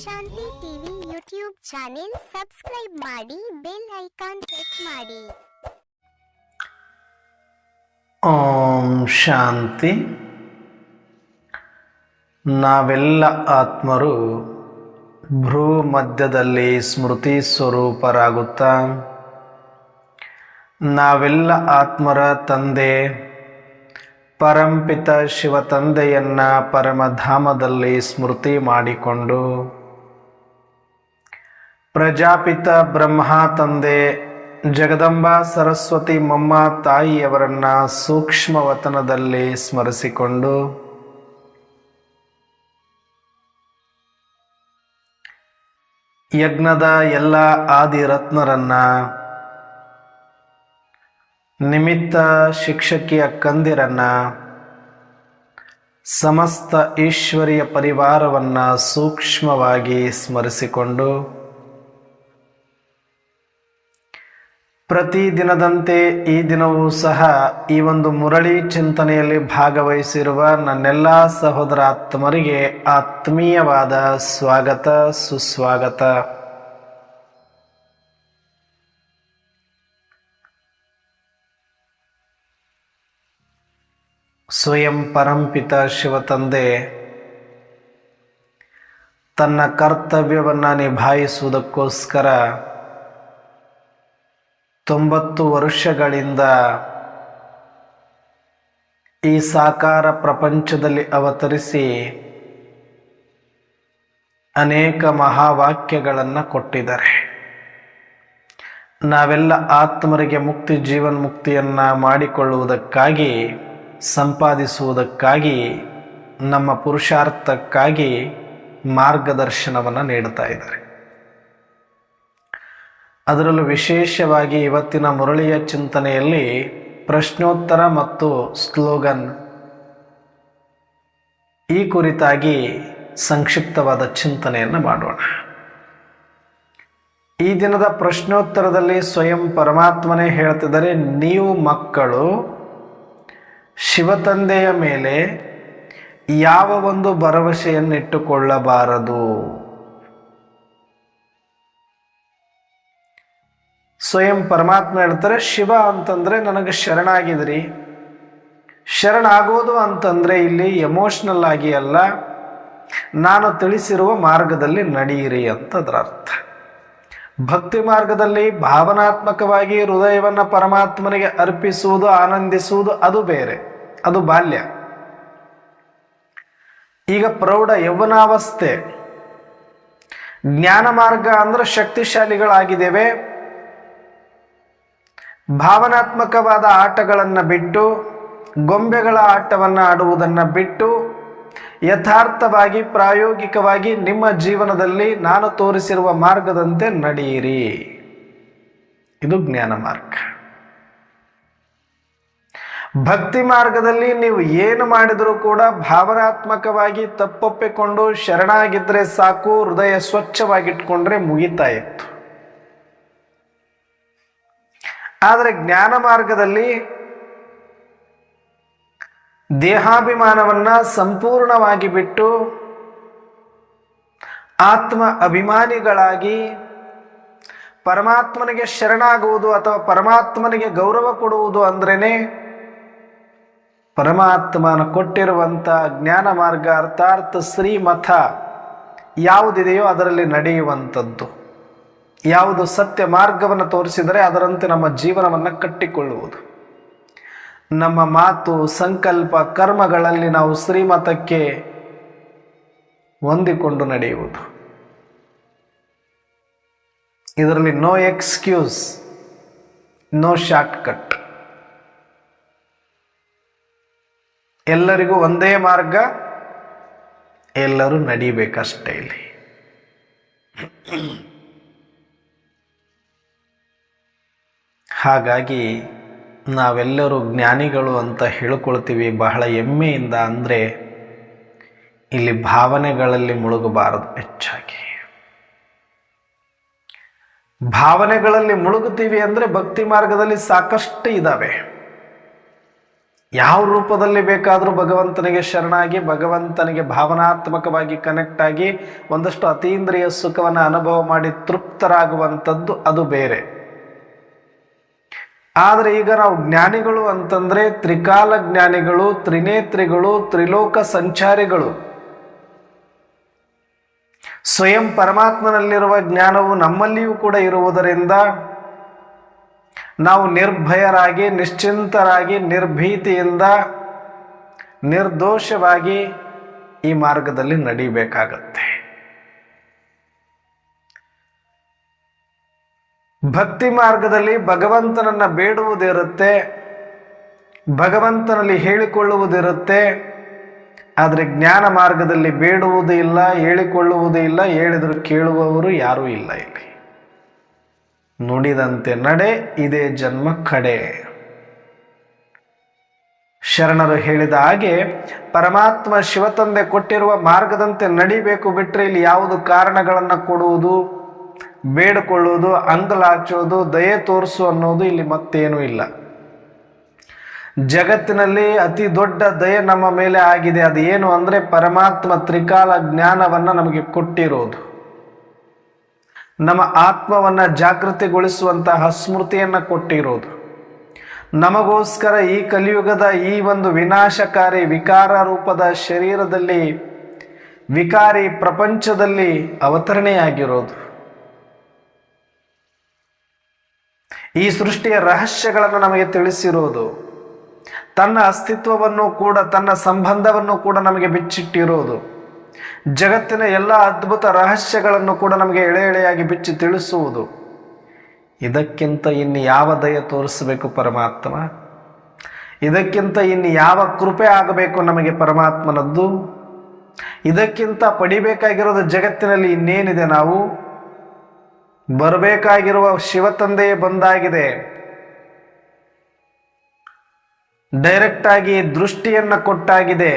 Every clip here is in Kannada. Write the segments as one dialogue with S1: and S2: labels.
S1: ಶಾಂತಿ ಟಿವಿ ಯೂಟ್ಯೂಬ್ ಚಾನೆಲ್ ಸಬ್ಸ್ಕ್ರೈಬ್ ಮಾಡಿ, ಬೆಲ್ ಐಕಾನ್ ಪ್ರೆಸ್ ಮಾಡಿ.
S2: ಓಂ ಶಾಂತಿ. ನಾವೆಲ್ಲ ಆತ್ಮರು ಭ್ರೂ ಮಧ್ಯದಲ್ಲಿ ಸ್ಮೃತಿ ಸ್ವರೂಪರಾಗುತ್ತಾ ನಾವೆಲ್ಲ ಆತ್ಮರ ತಂದೆ ಪರಂಪಿತ ಶಿವ ತಂದೆಯನ್ನ ಪರಮಧಾಮದಲ್ಲಿ ಸ್ಮೃತಿ ಮಾಡಿಕೊಂಡು ಪ್ರಜಾಪಿತ ಬ್ರಹ್ಮ ತಂದೆ ಜಗದಂಬಾ ಸರಸ್ವತಿ ಮಮ್ಮ ತಾಯಿಯವರನ್ನ ಸೂಕ್ಷ್ಮವತನದಲ್ಲಿ ಸ್ಮರಿಸಿಕೊಂಡು ಯಜ್ಞದ ಎಲ್ಲ ಆದಿರತ್ನರನ್ನ ನಿಮಿತ್ತ ಶಿಕ್ಷಕಿಯ ಕಂದಿರನ್ನ ಸಮಸ್ತ ಈಶ್ವರಿಯ ಪರಿವಾರವನ್ನ ಸೂಕ್ಷ್ಮವಾಗಿ ಸ್ಮರಿಸಿಕೊಂಡು ಪ್ರತಿದಿನದಂತೆ ಈ ದಿನವೂ ಸಹ ಈ ಒಂದು ಮುರಳಿ ಚಿಂತನೆಯಲ್ಲಿ ಭಾಗವಹಿಸಿರುವ ನನ್ನೆಲ್ಲ ಸಹೋದರಾತ್ಮರಿಗೆ ಆತ್ಮೀಯವಾದ ಸ್ವಾಗತ ಸುಸ್ವಾಗತ. ಸ್ವಯಂ ಪರಂಪಿತ ಶಿವತಂದೆ ತನ್ನ ಕರ್ತವ್ಯವನ್ನು ನಿಭಾಯಿಸುವುದಕ್ಕೋಸ್ಕರ 90 ವರ್ಷಗಳಿಂದ ಈ ಸಾಕಾರ ಪ್ರಪಂಚದಲ್ಲಿ ಅವತರಿಸಿ ಅನೇಕ ಮಹಾವಾಕ್ಯಗಳನ್ನು ಕೊಟ್ಟಿದ್ದಾರೆ. ನಾವೆಲ್ಲ ಆತ್ಮರಿಗೆ ಮುಕ್ತಿ ಜೀವನ್ಮುಕ್ತಿಯನ್ನು ಮಾಡಿಕೊಳ್ಳುವುದಕ್ಕಾಗಿ, ಸಂಪಾದಿಸುವುದಕ್ಕಾಗಿ, ನಮ್ಮ ಪುರುಷಾರ್ಥಕ್ಕಾಗಿ ಮಾರ್ಗದರ್ಶನವನ್ನು ನೀಡುತ್ತಾ ಇದ್ದಾರೆ. ಅದರಲ್ಲೂ ವಿಶೇಷವಾಗಿ ಇವತ್ತಿನ ಮುರಳಿಯ ಚಿಂತನೆಯಲ್ಲಿ ಪ್ರಶ್ನೋತ್ತರ ಮತ್ತು ಸ್ಲೋಗನ್ ಈ ಕುರಿತಾಗಿ ಸಂಕ್ಷಿಪ್ತವಾದ ಚಿಂತನೆಯನ್ನು ಮಾಡೋಣ. ಈ ದಿನದ ಪ್ರಶ್ನೋತ್ತರದಲ್ಲಿ ಸ್ವಯಂ ಪರಮಾತ್ಮನೇ ಹೇಳ್ತಿದ್ದಾರೆ, ನೀವು ಮಕ್ಕಳು ಶಿವತಂದೆಯ ಮೇಲೆ ಯಾವ ಒಂದು ಭರವಸೆಯನ್ನಿಟ್ಟುಕೊಳ್ಳಬಾರದು. ಸ್ವಯಂ ಪರಮಾತ್ಮ ಹೇಳ್ತಾರೆ, ಶಿವ ಅಂತಂದ್ರೆ ನನಗೆ ಶರಣಾಗಿದ್ರಿ. ಶರಣಾಗೋದು ಅಂತಂದ್ರೆ ಇಲ್ಲಿ ಎಮೋಷನಲ್ ಆಗಿ ಅಲ್ಲ, ನಾನು ತಿಳಿಸಿರುವ ಮಾರ್ಗದಲ್ಲಿ ನಡೆಯಿರಿ ಅಂತ ಅದರ ಅರ್ಥ. ಭಕ್ತಿ ಮಾರ್ಗದಲ್ಲಿ ಭಾವನಾತ್ಮಕವಾಗಿ ಹೃದಯವನ್ನು ಪರಮಾತ್ಮನಿಗೆ ಅರ್ಪಿಸುವುದು, ಆನಂದಿಸುವುದು ಅದು ಬೇರೆ, ಅದು ಬಾಲ್ಯ. ಈಗ ಪ್ರೌಢ ಯೌವನಾವಸ್ಥೆ, ಜ್ಞಾನ ಮಾರ್ಗ ಅಂದ್ರೆ ಶಕ್ತಿಶಾಲಿಗಳಾಗಿದ್ದೇವೆ. ಭಾವನಾತ್ಮಕವಾದ ಆಟಗಳನ್ನು ಬಿಟ್ಟು, ಗೊಂಬೆಗಳ ಆಟವನ್ನು ಆಡುವುದನ್ನು ಬಿಟ್ಟು ಯಥಾರ್ಥವಾಗಿ ಪ್ರಾಯೋಗಿಕವಾಗಿ ನಿಮ್ಮ ಜೀವನದಲ್ಲಿ ನಾನು ತೋರಿಸಿರುವ ಮಾರ್ಗದಂತೆ ನಡೆಯಿರಿ. ಇದು ಜ್ಞಾನ ಮಾರ್ಗ. ಭಕ್ತಿ ಮಾರ್ಗದಲ್ಲಿ ನೀವು ಏನು ಮಾಡಿದರೂ ಕೂಡ ಭಾವನಾತ್ಮಕವಾಗಿ ತಪ್ಪೊಪ್ಪಿಕೊಂಡು ಶರಣಾಗಿದ್ರೆ ಸಾಕು, ಹೃದಯ ಸ್ವಚ್ಛವಾಗಿಟ್ಕೊಂಡ್ರೆ ಮುಗಿತಾ ಇತ್ತು. ಆದರೆ ಜ್ಞಾನ ಮಾರ್ಗದಲ್ಲಿ ದೇಹಾಭಿಮಾನವನ್ನ ಸಂಪೂರ್ಣವಾಗಿ ಬಿಟ್ಟು ಆತ್ಮ ಅಭಿಮಾನಿಗಳಾಗಿ ಪರಮಾತ್ಮನಿಗೆ ಶರಣಾಗುವುದು ಅಥವಾ ಪರಮಾತ್ಮನಿಗೆ ಗೌರವ ಕೊಡುವುದು ಅಂದ್ರೇನೆ ಪರಮಾತ್ಮನ ಕೊಟ್ಟಿರುವಂಥ ಜ್ಞಾನ ಮಾರ್ಗ ಅರ್ಥಾತ್ ಶ್ರೀಮತ ಯಾವುದಿದೆಯೋ ಅದರಲ್ಲಿ ನಡೆಯುವಂಥದ್ದು. ಯಾವುದು ಸತ್ಯ ಮಾರ್ಗವನ್ನು ತೋರಿಸಿದರೆ ಅದರಂತೆ ನಮ್ಮ ಜೀವನವನ್ನು ಕಟ್ಟಿಕೊಳ್ಳುವುದು. ನಮ್ಮ ಮಾತು, ಸಂಕಲ್ಪ, ಕರ್ಮಗಳಲ್ಲಿ ನಾವು ಶ್ರೀಮತಕ್ಕೆ ಹೊಂದಿಕೊಂಡು ನಡೆಯುವುದು. ಇದರಲ್ಲಿ no excuse, no short cut. ಎಲ್ಲರಿಗೂ ಒಂದೇ ಮಾರ್ಗ, ಎಲ್ಲರೂ ನಡಿಬೇಕಷ್ಟೇ. ಇಲ್ಲಿ ಹಾಗಾಗಿ ನಾವೆಲ್ಲರೂ ಜ್ಞಾನಿಗಳು ಅಂತ ಹೇಳ್ಕೊಳ್ತೀವಿ ಬಹಳ ಹೆಮ್ಮೆಯಿಂದ. ಅಂದರೆ ಇಲ್ಲಿ ಭಾವನೆಗಳಲ್ಲಿ ಮುಳುಗಬಾರದು. ಹೆಚ್ಚಾಗಿ ಭಾವನೆಗಳಲ್ಲಿ ಮುಳುಗುತ್ತೀವಿ ಅಂದರೆ ಭಕ್ತಿ ಮಾರ್ಗದಲ್ಲಿ ಸಾಕಷ್ಟು ಇದ್ದಾವೆ. ಯಾವ ರೂಪದಲ್ಲಿ ಬೇಕಾದರೂ ಭಗವಂತನಿಗೆ ಶರಣಾಗಿ ಭಗವಂತನಿಗೆ ಭಾವನಾತ್ಮಕವಾಗಿ ಕನೆಕ್ಟ್ ಆಗಿ ಒಂದಷ್ಟು ಅತೀಂದ್ರಿಯ ಸುಖವನ್ನು ಅನುಭವ ಮಾಡಿ ತೃಪ್ತರಾಗುವಂಥದ್ದು ಅದು ಬೇರೆ. ಆದರೆ ಈಗ ನಾವು ಜ್ಞಾನಿಗಳು ಅಂತಂದ್ರೆ ತ್ರಿಕಾಲ ಜ್ಞಾನಿಗಳು, ತ್ರಿನೇತ್ರಿಗಳು, ತ್ರಿಲೋಕ ಸಂಚಾರಿಗಳು. ಸ್ವಯಂ ಪರಮಾತ್ಮನಲ್ಲಿರುವ ಜ್ಞಾನವು ನಮ್ಮಲ್ಲಿಯೂ ಕೂಡ ಇರುವುದರಿಂದ ನಾವು ನಿರ್ಭಯರಾಗಿ, ನಿಶ್ಚಿಂತರಾಗಿ, ನಿರ್ಭೀತಿಯಿಂದ, ನಿರ್ದೋಷವಾಗಿ ಈ ಮಾರ್ಗದಲ್ಲಿ ನಡೀಬೇಕಾಗತ್ತೆ. ಭಕ್ತಿ ಮಾರ್ಗದಲ್ಲಿ ಭಗವಂತನನ್ನ ಬೇಡುವುದಿರುತ್ತೆ, ಭಗವಂತನಲ್ಲಿ ಹೇಳಿಕೊಳ್ಳುವುದಿರುತ್ತೆ. ಆದರೆ ಜ್ಞಾನ ಮಾರ್ಗದಲ್ಲಿ ಬೇಡುವುದೂ ಇಲ್ಲ, ಹೇಳಿಕೊಳ್ಳುವುದೂ ಇಲ್ಲ, ಹೇಳಿದರೂ ಕೇಳುವವರು ಯಾರೂ ಇಲ್ಲ. ಇಲ್ಲಿ ನುಡಿದಂತೆ ನಡೆ, ಇದೇ ಜನ್ಮ ಕಡೆ. ಶರಣರು ಹೇಳಿದ ಹಾಗೆ ಪರಮಾತ್ಮ ಶಿವತಂದೆ ಕೊಟ್ಟಿರುವ ಮಾರ್ಗದಂತೆ ನಡಿಬೇಕು. ಬಿಟ್ಟರೆ ಇಲ್ಲಿ ಯಾವುದು ಕಾರಣಗಳನ್ನು ಕೊಡುವುದು, ಬೇಡಿಕೊಳ್ಳುವುದು, ಅಂಗಲಾಚೋದು, ದಯೆ ತೋರಿಸು ಅನ್ನೋದು ಇಲ್ಲಿ ಮತ್ತೇನೂ ಇಲ್ಲ. ಜಗತ್ತಿನಲ್ಲಿ ಅತಿ ದೊಡ್ಡ ದಯೆ ನಮ್ಮ ಮೇಲೆ ಆಗಿದೆ. ಅದು ಏನು ಅಂದರೆ ಪರಮಾತ್ಮ ತ್ರಿಕಾಲ ಜ್ಞಾನವನ್ನು ನಮಗೆ ಕೊಟ್ಟಿರೋದು, ನಮ್ಮ ಆತ್ಮವನ್ನು ಜಾಗೃತಿಗೊಳಿಸುವಂತಹ ಸ್ಮೃತಿಯನ್ನು ಕೊಟ್ಟಿರೋದು, ನಮಗೋಸ್ಕರ ಈ ಕಲಿಯುಗದ ಈ ಒಂದು ವಿನಾಶಕಾರಿ ವಿಕಾರ ರೂಪದ ಶರೀರದಲ್ಲಿ, ವಿಕಾರಿ ಪ್ರಪಂಚದಲ್ಲಿ ಅವತರಣೆಯಾಗಿರೋದು. ಈ ಸೃಷ್ಟಿಯ ರಹಸ್ಯಗಳನ್ನು ನಮಗೆ ತಿಳಿಸಿರೋದು, ತನ್ನ ಅಸ್ತಿತ್ವವನ್ನು ಕೂಡ, ತನ್ನ ಸಂಬಂಧವನ್ನು ಕೂಡ ನಮಗೆ ಬಿಚ್ಚಿಟ್ಟಿರೋದು, ಜಗತ್ತಿನ ಎಲ್ಲ ಅದ್ಭುತ ರಹಸ್ಯಗಳನ್ನು ಕೂಡ ನಮಗೆ ಎಳೆ ಎಳೆಯಾಗಿ ಬಿಚ್ಚಿ ತಿಳಿಸುವುದು. ಇದಕ್ಕಿಂತ ಇನ್ನು ಯಾವ ದಯೆ ತೋರಿಸಬೇಕು ಪರಮಾತ್ಮ? ಇದಕ್ಕಿಂತ ಇನ್ನು ಯಾವ ಕೃಪೆ ಆಗಬೇಕು ನಮಗೆ ಪರಮಾತ್ಮನದ್ದು? ಇದಕ್ಕಿಂತ ಪಡಿಬೇಕಾಗಿರೋದು ಜಗತ್ತಿನಲ್ಲಿ ಇನ್ನೇನಿದೆ? ನಾವು ಬರಬೇಕಾಗಿರುವ ಶಿವತಂದೆಯೇ ಬಂದಾಗಿದೆ. ಡೈರೆಕ್ಟ್ ಆಗಿ ದೃಷ್ಟಿಯನ್ನು ಕೊಟ್ಟಾಗಿದೆ,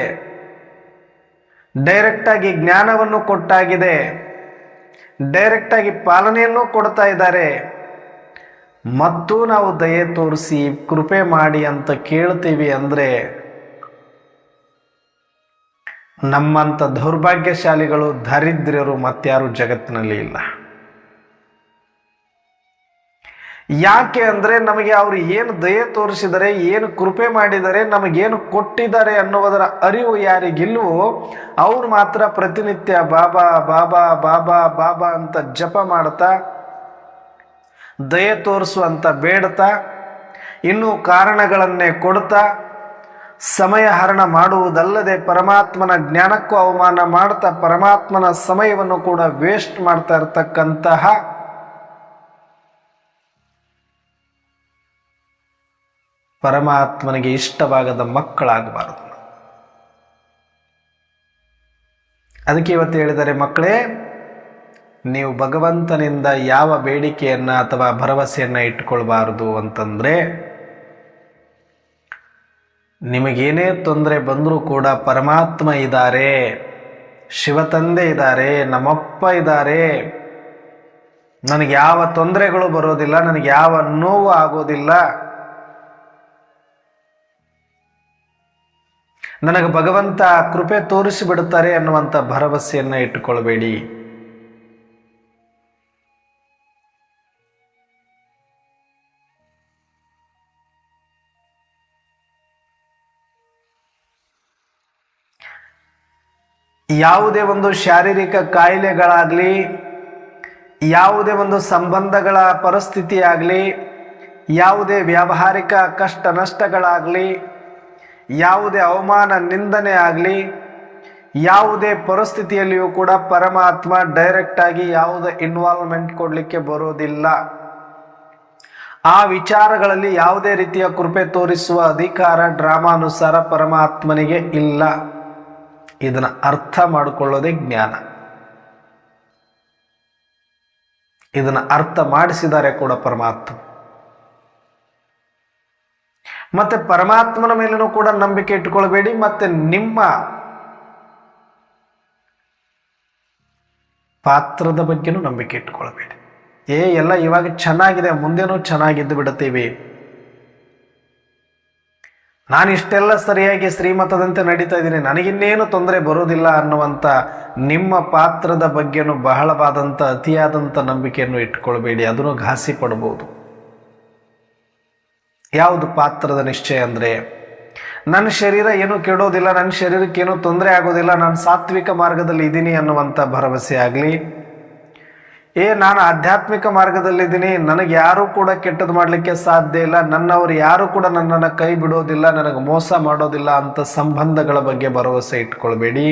S2: ಡೈರೆಕ್ಟ್ ಆಗಿ ಜ್ಞಾನವನ್ನು ಕೊಟ್ಟಾಗಿದೆ, ಡೈರೆಕ್ಟ್ ಆಗಿ ಪಾಲನೆಯನ್ನು ಕೊಡ್ತಾ ಇದ್ದಾರೆ. ಮತ್ತು ನಾವು ದಯೆ ತೋರಿಸಿ ಕೃಪೆ ಮಾಡಿ ಅಂತ ಕೇಳ್ತೀವಿ ಅಂದರೆ ನಮ್ಮಂಥ ದೌರ್ಭಾಗ್ಯಶಾಲಿಗಳು, ದರಿದ್ರರು ಮತ್ಯಾರು ಜಗತ್ತಿನಲ್ಲಿ ಇಲ್ಲ. ಯಾಕೆ ಅಂದರೆ ನಮಗೆ ಅವರು ಏನು ದಯೆ ತೋರಿಸಿದರೆ, ಏನು ಕೃಪೆ ಮಾಡಿದರೆ, ನಮಗೇನು ಕೊಟ್ಟಿದ್ದಾರೆ ಅನ್ನುವುದರ ಅರಿವು ಯಾರಿಗಿಲ್ವೋ ಅವರು ಮಾತ್ರ ಪ್ರತಿನಿತ್ಯ ಬಾಬಾ ಬಾಬಾ ಬಾಬಾ ಬಾಬಾ ಅಂತ ಜಪ ಮಾಡ್ತಾ, ದಯೆ ತೋರಿಸುವಂತ ಬೇಡ್ತಾ, ಇನ್ನೂ ಕಾರಣಗಳನ್ನೇ ಕೊಡ್ತಾ, ಸಮಯ ಹರಣ ಮಾಡುವುದಲ್ಲದೆ ಪರಮಾತ್ಮನ ಜ್ಞಾನಕ್ಕೂ ಅವಮಾನ ಮಾಡ್ತಾ, ಪರಮಾತ್ಮನ ಸಮಯವನ್ನು ಕೂಡ ವೇಸ್ಟ್ ಮಾಡ್ತಾ ಇರತಕ್ಕಂತಹ ಪರಮಾತ್ಮನಿಗೆ ಇಷ್ಟವಾಗದ ಮಕ್ಕಳಾಗಬಾರದು. ಅದಕ್ಕೆ ಇವತ್ತು ಹೇಳಿದರೆ, ಮಕ್ಕಳೇ, ನೀವು ಭಗವಂತನಿಂದ ಯಾವ ಬೇಡಿಕೆಯನ್ನ ಅಥವಾ ಭರವಸೆಯನ್ನ ಇಟ್ಕೊಳ್ಬಾರದು ಅಂತಂದ್ರೆ, ನಿಮಗೇನೇ ತೊಂದರೆ ಬಂದರೂ ಕೂಡ ಪರಮಾತ್ಮ ಇದ್ದಾರೆ, ಶಿವತಂದೆ ಇದ್ದಾರೆ, ನಮ್ಮಪ್ಪ ಇದ್ದಾರೆ, ನನಗೆ ಯಾವ ತೊಂದರೆಗಳು ಬರೋದಿಲ್ಲ, ನನಗೆ ಯಾವ ನೋವು ಆಗೋದಿಲ್ಲ, ನನಗೆ ಭಗವಂತ ಕೃಪೆ ತೋರಿಸಿಬಿಡುತ್ತಾರೆ ಅನ್ನುವಂಥ ಭರವಸೆಯನ್ನ ಇಟ್ಟುಕೊಳ್ಬೇಡಿ. ಯಾವುದೇ ಒಂದು ಶಾರೀರಿಕ ಕಾಯಿಲೆಗಳಾಗಲಿ, ಯಾವುದೇ ಒಂದು ಸಂಬಂಧಗಳ ಪರಿಸ್ಥಿತಿ ಆಗಲಿ, ಯಾವುದೇ ವ್ಯಾವಹಾರಿಕ ಕಷ್ಟ ನಷ್ಟಗಳಾಗಲಿ, ಯಾವುದೇ ಅವಮಾನ ನಿಂದನೆ ಆಗಲಿ, ಯಾವುದೇ ಪರಿಸ್ಥಿತಿಯಲ್ಲಿಯೂ ಕೂಡ ಪರಮಾತ್ಮ ಡೈರೆಕ್ಟ್ ಆಗಿ ಯಾವುದೇ ಇನ್ವಾಲ್ವ್ಮೆಂಟ್ ಕೊಡಲಿಕ್ಕೆ ಬರೋದಿಲ್ಲ. ಆ ವಿಚಾರಗಳಲ್ಲಿ ಯಾವುದೇ ರೀತಿಯ ಕೃಪೆ ತೋರಿಸುವ ಅಧಿಕಾರ ಡ್ರಾಮಾನುಸಾರ ಪರಮಾತ್ಮನಿಗೆ ಇಲ್ಲ. ಇದನ್ನು ಅರ್ಥ ಮಾಡಿಕೊಳ್ಳೋದೇ ಜ್ಞಾನ. ಇದನ್ನು ಅರ್ಥ ಮಾಡಿಸಿದ್ದಾರೆ ಕೂಡ ಪರಮಾತ್ಮ. ಮತ್ತೆ ಪರಮಾತ್ಮನ ಮೇಲೂ ಕೂಡ ನಂಬಿಕೆ ಇಟ್ಟುಕೊಳ್ಬೇಡಿ, ಮತ್ತೆ ನಿಮ್ಮ ಪಾತ್ರದ ಬಗ್ಗೆನೂ ನಂಬಿಕೆ ಇಟ್ಟುಕೊಳ್ಬೇಡಿ. ಎಲ್ಲ ಇವಾಗ ಚೆನ್ನಾಗಿದೆ, ಮುಂದೇನೂ ಚೆನ್ನಾಗಿದ್ದು ಬಿಡುತ್ತೀವಿ. ನಾನು ಇಷ್ಟೆಲ್ಲ ಸರಿಯಾಗಿ ಶ್ರೀಮತದಂತೆ ನಡೀತಾ ಇದ್ದೀನಿ, ನನಗಿನ್ನೇನು ತೊಂದರೆ ಬರೋದಿಲ್ಲ ಅನ್ನುವಂಥ ನಿಮ್ಮ ಪಾತ್ರದ ಬಗ್ಗೆನೂ ಬಹಳವಾದಂಥ ಅತಿಯಾದಂಥ ನಂಬಿಕೆಯನ್ನು ಇಟ್ಕೊಳ್ಬೇಡಿ. ಅದನ್ನು ಘಾಸಿ ಪಡ್ಬೋದು. ಯಾವುದು ಪಾತ್ರದ ನಿಶ್ಚಯ ಅಂದರೆ, ನನ್ನ ಶರೀರ ಏನೂ ಕೆಡೋದಿಲ್ಲ, ನನ್ನ ಶರೀರಕ್ಕೆ ಏನೂ ತೊಂದರೆ ಆಗೋದಿಲ್ಲ, ನಾನು ಸಾತ್ವಿಕ ಮಾರ್ಗದಲ್ಲಿ ಇದ್ದೀನಿ ಅನ್ನುವಂಥ ಭರವಸೆ ಆಗಲಿ, ನಾನು ಆಧ್ಯಾತ್ಮಿಕ ಮಾರ್ಗದಲ್ಲಿದ್ದೀನಿ, ನನಗೆ ಯಾರೂ ಕೂಡ ಕೆಟ್ಟದ್ದು ಮಾಡಲಿಕ್ಕೆ ಸಾಧ್ಯ ಇಲ್ಲ, ನನ್ನವರು ಯಾರೂ ಕೂಡ ನನ್ನನ್ನು ಕೈ ಬಿಡೋದಿಲ್ಲ, ನನಗೆ ಮೋಸ ಮಾಡೋದಿಲ್ಲ ಅಂತ ಸಂಬಂಧಗಳ ಬಗ್ಗೆ ಭರವಸೆ ಇಟ್ಕೊಳ್ಬೇಡಿ.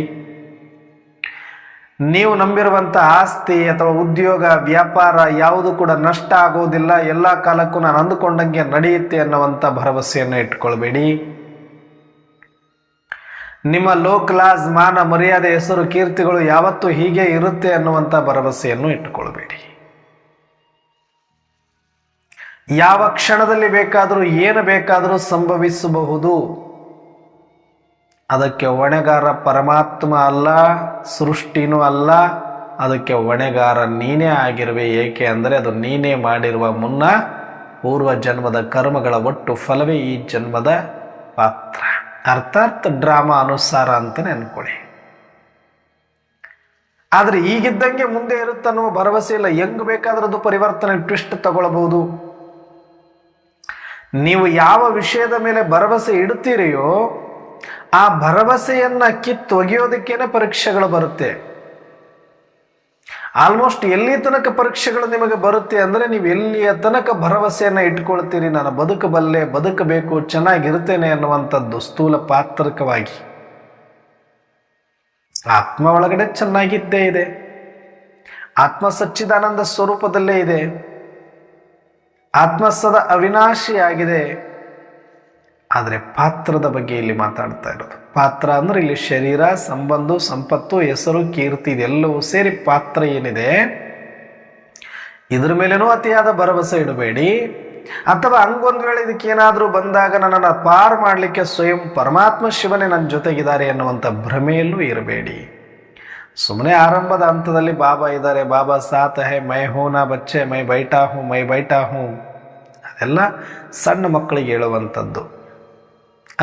S2: ನೀವು ನಂಬಿರುವಂಥ ಆಸ್ತಿ ಅಥವಾ ಉದ್ಯೋಗ ವ್ಯಾಪಾರ ಯಾವುದು ಕೂಡ ನಷ್ಟ ಆಗೋದಿಲ್ಲ, ಎಲ್ಲ ಕಾಲಕ್ಕೂ ನಾನು ಅಂದುಕೊಂಡಂಗೆ ನಡೆಯುತ್ತೆ ಅನ್ನುವಂಥ ಭರವಸೆಯನ್ನು ಇಟ್ಕೊಳ್ಬೇಡಿ. ನಿಮ್ಮ ಲೋ ಕ್ಲಾಸ್ ಮಾನ ಮರ್ಯಾದೆ ಹೆಸರು ಕೀರ್ತಿಗಳು ಯಾವತ್ತೂ ಹೀಗೆ ಇರುತ್ತೆ ಅನ್ನುವಂಥ ಭರವಸೆಯನ್ನು ಇಟ್ಟುಕೊಳ್ಬೇಡಿ. ಯಾವ ಕ್ಷಣದಲ್ಲಿ ಬೇಕಾದರೂ ಏನು ಬೇಕಾದರೂ ಸಂಭವಿಸಬಹುದು. ಅದಕ್ಕೆ ಹೊಣೆಗಾರ ಪರಮಾತ್ಮ ಅಲ್ಲ, ಸೃಷ್ಟಿನೂ ಅಲ್ಲ, ಅದಕ್ಕೆ ಹೊಣೆಗಾರ ನೀನೇ ಆಗಿರುವೆ. ಏಕೆ ಅಂದರೆ ಅದು ನೀನೇ ಮಾಡಿರುವ ಮುನ್ನ ಪೂರ್ವ ಜನ್ಮದ ಕರ್ಮಗಳ ಒಟ್ಟು ಫಲವೇ ಈ ಜನ್ಮದ ಪಾತ್ರ. ಅರ್ಥಾತ್ ಡ್ರಾಮಾ ಅನುಸಾರ ಅಂತಲೇ ಅನ್ಕೊಳ್ಳಿ. ಆದರೆ ಈಗಿದ್ದಂಗೆ ಮುಂದೆ ಇರುತ್ತನ್ನೋ ಭರವಸೆ ಇಲ್ಲ. ಹೆಂಗ್ ಬೇಕಾದ್ರೂ ಅದು ಪರಿವರ್ತನೆ ಟ್ವಿಸ್ಟ್ ತಗೊಳ್ಬಹುದು. ನೀವು ಯಾವ ವಿಷಯದ ಮೇಲೆ ಭರವಸೆ ಇಡ್ತೀರಿಯೋ ಆ ಭರವಸೆಯನ್ನ ಕಿತ್ತೊಗೆಯೋದಕ್ಕೇನೆ ಪರೀಕ್ಷೆಗಳು ಬರುತ್ತೆ. ಆಲ್ಮೋಸ್ಟ್ ಎಲ್ಲಿ ತನಕ ಪರೀಕ್ಷೆಗಳು ನಿಮಗೆ ಬರುತ್ತೆ ಅಂದರೆ, ನೀವು ಎಲ್ಲಿಯ ತನಕ ಭರವಸೆಯನ್ನು ಇಟ್ಕೊಳ್ತೀರಿ, ನಾನು ಬದುಕಬಲ್ಲೆ, ಬದುಕಬೇಕು, ಚೆನ್ನಾಗಿರ್ತೇನೆ ಅನ್ನುವಂಥದ್ದು ಸ್ಥೂಲ ಪಾತ್ರಕವಾಗಿ. ಆತ್ಮ ಒಳಗಡೆ ಚೆನ್ನಾಗಿದ್ದೇ ಇದೆ, ಆತ್ಮ ಸಚ್ಚಿದಾನಂದ ಸ್ವರೂಪದಲ್ಲೇ ಇದೆ, ಆತ್ಮ ಸದಾ ಅವಿನಾಶಿಯಾಗಿದೆ. ಆದರೆ ಪಾತ್ರದ ಬಗ್ಗೆ ಇಲ್ಲಿ ಮಾತಾಡ್ತಾ ಇರೋದು. ಪಾತ್ರ ಅಂದ್ರೆ ಇಲ್ಲಿ ಶರೀರ, ಸಂಬಂಧ, ಸಂಪತ್ತು, ಹೆಸರು, ಕೀರ್ತಿ ಇದೆಲ್ಲವೂ ಸೇರಿ ಪಾತ್ರ ಏನಿದೆ, ಇದ್ರ ಮೇಲೇನೂ ಅತಿಯಾದ ಭರವಸೆ ಇಡಬೇಡಿ. ಅಥವಾ ಹಂಗೊಂದು ವೇಳೆ ಇದಕ್ಕೇನಾದರೂ ಬಂದಾಗ ನನ್ನನ್ನು ಪಾರು ಮಾಡಲಿಕ್ಕೆ ಸ್ವಯಂ ಪರಮಾತ್ಮ ಶಿವನೇ ನನ್ನ ಜೊತೆಗಿದ್ದಾರೆ ಅನ್ನುವಂಥ ಭ್ರಮೆಯಲ್ಲೂ ಇರಬೇಡಿ. ಸುಮ್ಮನೆ ಆರಂಭದ ಹಂತದಲ್ಲಿ ಬಾಬಾ ಇದ್ದಾರೆ, ಬಾಬಾ ಸಾತ್ ಹೈ, ಮೈ ಹೂನಾ ಬಚ್ಚೆ, ಮೈ ಬೈಟಾ ಹೂ, ಮೈ ಬೈಟಾ ಹೂ, ಅದೆಲ್ಲ ಸಣ್ಣ ಮಕ್ಕಳಿಗೆ ಹೇಳುವಂಥದ್ದು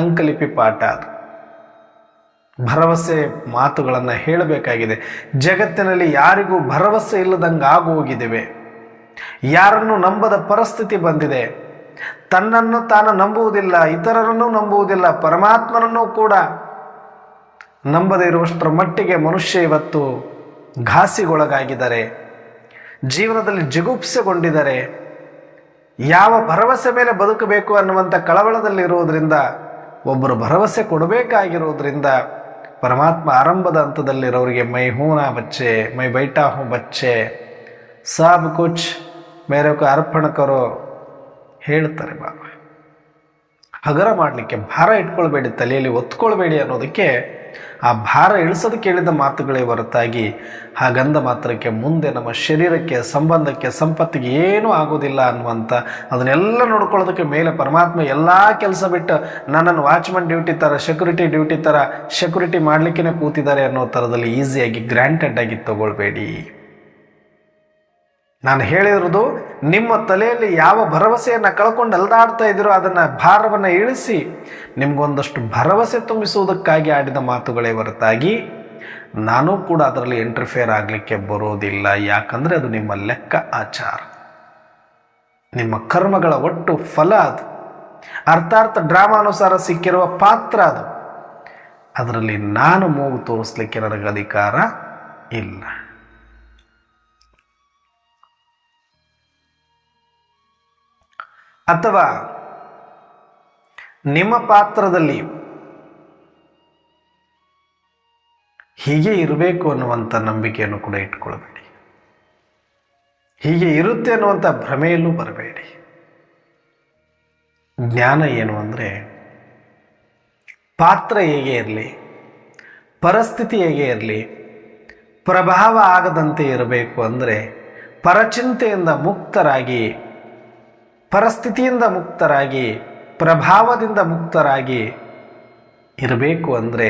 S2: ಅಂಕಲಿಪಿ ಪಾಠ. ಅದು ಭರವಸೆ ಮಾತುಗಳನ್ನು ಹೇಳಬೇಕಾಗಿದೆ. ಜಗತ್ತಿನಲ್ಲಿ ಯಾರಿಗೂ ಭರವಸೆ ಇಲ್ಲದಂಗೆ ಆಗೋಗಿದ್ದೇವೆ. ಯಾರನ್ನು ನಂಬದ ಪರಿಸ್ಥಿತಿ ಬಂದಿದೆ. ತನ್ನನ್ನು ತಾನು ನಂಬುವುದಿಲ್ಲ, ಇತರರನ್ನು ನಂಬುವುದಿಲ್ಲ, ಪರಮಾತ್ಮನನ್ನು ಕೂಡ ನಂಬದೇ ಇರುವಷ್ಟರ ಮಟ್ಟಿಗೆ ಮನುಷ್ಯ ಇವತ್ತು ಘಾಸಿಗೊಳಗಾಗಿದ್ದಾರೆ, ಜೀವನದಲ್ಲಿ ಜಿಗುಪ್ಸೆಗೊಂಡಿದ್ದಾರೆ. ಯಾವ ಭರವಸೆ ಮೇಲೆ ಬದುಕಬೇಕು ಅನ್ನುವಂಥ ಕಳವಳದಲ್ಲಿರುವುದರಿಂದ, ಒಬ್ಬರು ಭರವಸೆ ಕೊಡಬೇಕಾಗಿರೋದ್ರಿಂದ ಪರಮಾತ್ಮ ಆರಂಭದ ಹಂತದಲ್ಲಿರೋರಿಗೆ ಮೈ ಹೂನಾ ಬಚ್ಚೆ, ಮೈ ಬೈಟಾ ಹೂ ಬಚ್ಚೆ, ಸಬ್ ಕುಚ್ ಮೇರೆ ಕೋ ಅರ್ಪಣ ಕರೋ ಹೇಳ್ತಾರೆ ಬಾಬಾ. ಹಗರ ಮಾಡಲಿಕ್ಕೆ ಭಾರ ಇಟ್ಕೊಳ್ಬೇಡಿ, ತಲೆಯಲ್ಲಿ ಒತ್ಕೊಳ್ಬೇಡಿ ಅನ್ನೋದಕ್ಕೆ ಆ ಭಾರ ಇಳಿಸೋದಕ್ಕೆ ಹೇಳಿದ ಮಾತುಗಳೇ ಹೊರತಾಗಿ ಹಾಗಂದ ಮಾತ್ರಕ್ಕೆ ಮುಂದೆ ನಮ್ಮ ಶರೀರಕ್ಕೆ, ಸಂಬಂಧಕ್ಕೆ, ಸಂಪತ್ತಿಗೆ ಏನೂ ಆಗೋದಿಲ್ಲ ಅನ್ನುವಂಥ, ಅದನ್ನೆಲ್ಲ ನೋಡ್ಕೊಳ್ಳೋದಕ್ಕೆ ಮೇಲೆ ಪರಮಾತ್ಮ ಎಲ್ಲ ಕೆಲಸ ಬಿಟ್ಟು ನನ್ನನ್ನು ವಾಚ್ಮನ್ ಡ್ಯೂಟಿ ಥರ, ಸೆಕ್ಯೂರಿಟಿ ಡ್ಯೂಟಿ ಥರ ಸೆಕ್ಯೂರಿಟಿ ಮಾಡಲಿಕ್ಕೇ ಕೂತಿದ್ದಾರೆ ಅನ್ನೋ ಥರದಲ್ಲಿ ಈಸಿಯಾಗಿ ಗ್ರ್ಯಾಂಟೆಡ್ ಆಗಿ ತಗೊಳ್ಬೇಡಿ. ನಾನು ಹೇಳಿರೋದು, ನಿಮ್ಮ ತಲೆಯಲ್ಲಿ ಯಾವ ಭರವಸೆಯನ್ನು ಕಳ್ಕೊಂಡು ಅಲ್ದಾಡ್ತಾ ಇದ್ದೀರೋ ಅದನ್ನು, ಭಾರವನ್ನು ಇಳಿಸಿ ನಿಮಗೊಂದಷ್ಟು ಭರವಸೆ ತುಂಬಿಸುವುದಕ್ಕಾಗಿ ಆಡಿದ ಮಾತುಗಳೇ ಹೊರತಾಗಿ ನಾನು ಕೂಡ ಅದರಲ್ಲಿ ಇಂಟರ್ಫಿಯರ್ ಆಗಲಿಕ್ಕೆ ಬರೋದಿಲ್ಲ. ಯಾಕಂದರೆ ಅದು ನಿಮ್ಮ ಲೆಕ್ಕ ಆಚಾರ, ನಿಮ್ಮ ಕರ್ಮಗಳ ಒಟ್ಟು ಫಲ ಅದು. ಅರ್ಥಾತ್ ಡ್ರಾಮಾನುಸಾರ ಸಿಕ್ಕಿರುವ ಪಾತ್ರ ಅದು. ಅದರಲ್ಲಿ ನಾನು ಮೂಗು ತೋರಿಸ್ಲಿಕ್ಕೆ ನನಗೆ ಅಧಿಕಾರ ಇಲ್ಲ. ಅಥವಾ ನಿಮ್ಮ ಪಾತ್ರದಲ್ಲಿ ಹೀಗೆ ಇರಬೇಕು ಅನ್ನುವಂಥ ನಂಬಿಕೆಯನ್ನು ಕೂಡ ಇಟ್ಕೊಳ್ಬೇಡಿ. ಹೀಗೆ ಇರುತ್ತೆ ಅನ್ನುವಂಥ ಭ್ರಮೆಯಲ್ಲೂ ಬರಬೇಡಿ. ಜ್ಞಾನ ಏನು ಅಂದರೆ, ಪಾತ್ರ ಹೇಗೆ ಇರಲಿ, ಪರಿಸ್ಥಿತಿ ಹೇಗೆ ಇರಲಿ, ಪ್ರಭಾವ ಆಗದಂತೆ ಇರಬೇಕು ಅಂದರೆ ಪರಚಿಂತೆಯಿಂದ ಮುಕ್ತರಾಗಿ, ಪರಿಸ್ಥಿತಿಯಿಂದ ಮುಕ್ತರಾಗಿ, ಪ್ರಭಾವದಿಂದ ಮುಕ್ತರಾಗಿ ಇರಬೇಕು ಅಂದರೆ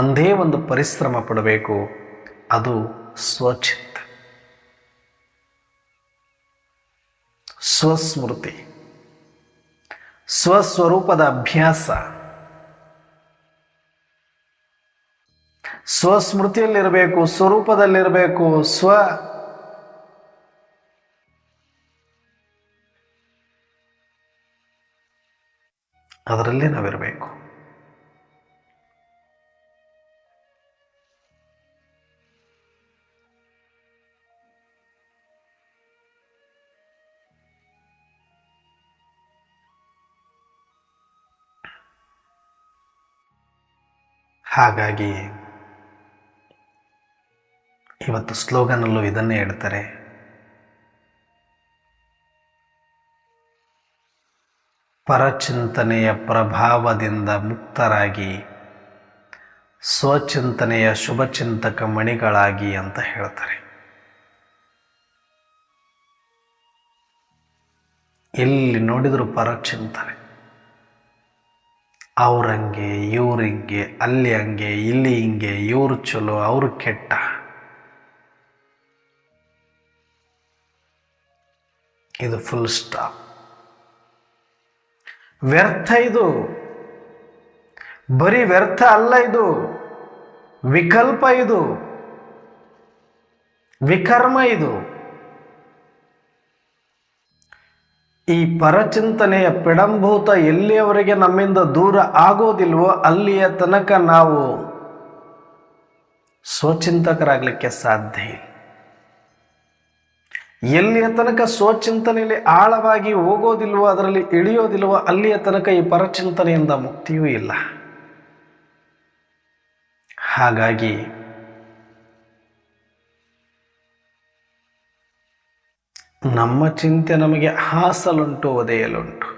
S2: ಒಂದೇ ಒಂದು ಪರಿಶ್ರಮ ಪಡಬೇಕು, ಅದು ಸ್ವಚಿತ್ತ, ಸ್ವಸ್ಮೃತಿ, ಸ್ವಸ್ವರೂಪದ ಅಭ್ಯಾಸ. ಸ್ವಸ್ಮೃತಿಯಲ್ಲಿರಬೇಕು, ಸ್ವರೂಪದಲ್ಲಿರಬೇಕು, ಅದರಲ್ಲೇ ನಾವಿರಬೇಕು. ಹಾಗಾಗಿ ಇವತ್ತು ಸ್ಲೋಗನಲ್ಲೂ ಇದನ್ನೇ ಹೇಳ್ತಾರೆ, ಪರಚಿಂತನೆಯ ಪ್ರಭಾವದಿಂದ ಮುಕ್ತರಾಗಿ ಸ್ವಚಿಂತನೆಯ ಶುಭಚಿಂತಕ ಮಣಿಗಳಾಗಿ ಅಂತ ಹೇಳ್ತಾರೆ. ಎಲ್ಲಿ ನೋಡಿದರೂ ಪರಚಿಂತನೆ, ಅವ್ರಂಗೆ ಇವ್ರಿಂಗೆ, ಅಲ್ಲಿ ಹಂಗೆ ಇಲ್ಲಿ ಹಿಂಗೆ, ಇವ್ರು ಚಲೋ ಅವರು ಕೆಟ್ಟ, ಇದು ಫುಲ್ ಸ್ಟಾಪ್. ವ್ಯರ್ಥ, ಇದು ಬರೀ ವ್ಯರ್ಥ ಅಲ್ಲ, ಇದು ವಿಕಲ್ಪ, ಇದು ವಿಕರ್ಮ. ಇದು ಈ ಪರಚಿಂತನೆಯ ಪಿಡಂಭೂತ ಎಲ್ಲಿಯವರೆಗೆ ನಮ್ಮಿಂದ ದೂರ ಆಗೋದಿಲ್ವೋ ಅಲ್ಲಿಯ ತನಕ ನಾವು ಸ್ವಚಿಂತಕರಾಗಲಿಕ್ಕೆ ಸಾಧ್ಯ ಇಲ್ಲ. ಎಲ್ಲಿಯ ತನಕ ಸ್ವಚಿಂತನೆಯಲ್ಲಿ ಆಳವಾಗಿ ಹೋಗೋದಿಲ್ವೋ, ಅದರಲ್ಲಿ ಇಳಿಯೋದಿಲ್ವೋ ಅಲ್ಲಿಯ ತನಕ ಈ ಪರಚಿಂತನೆಯಿಂದ ಮುಕ್ತಿಯೂ ಇಲ್ಲ. ಹಾಗಾಗಿ ನಮ್ಮ ಚಿಂತೆ ನಮಗೆ ಹಾಸಲುಂಟು, ಒದೆಯಲುಂಟು.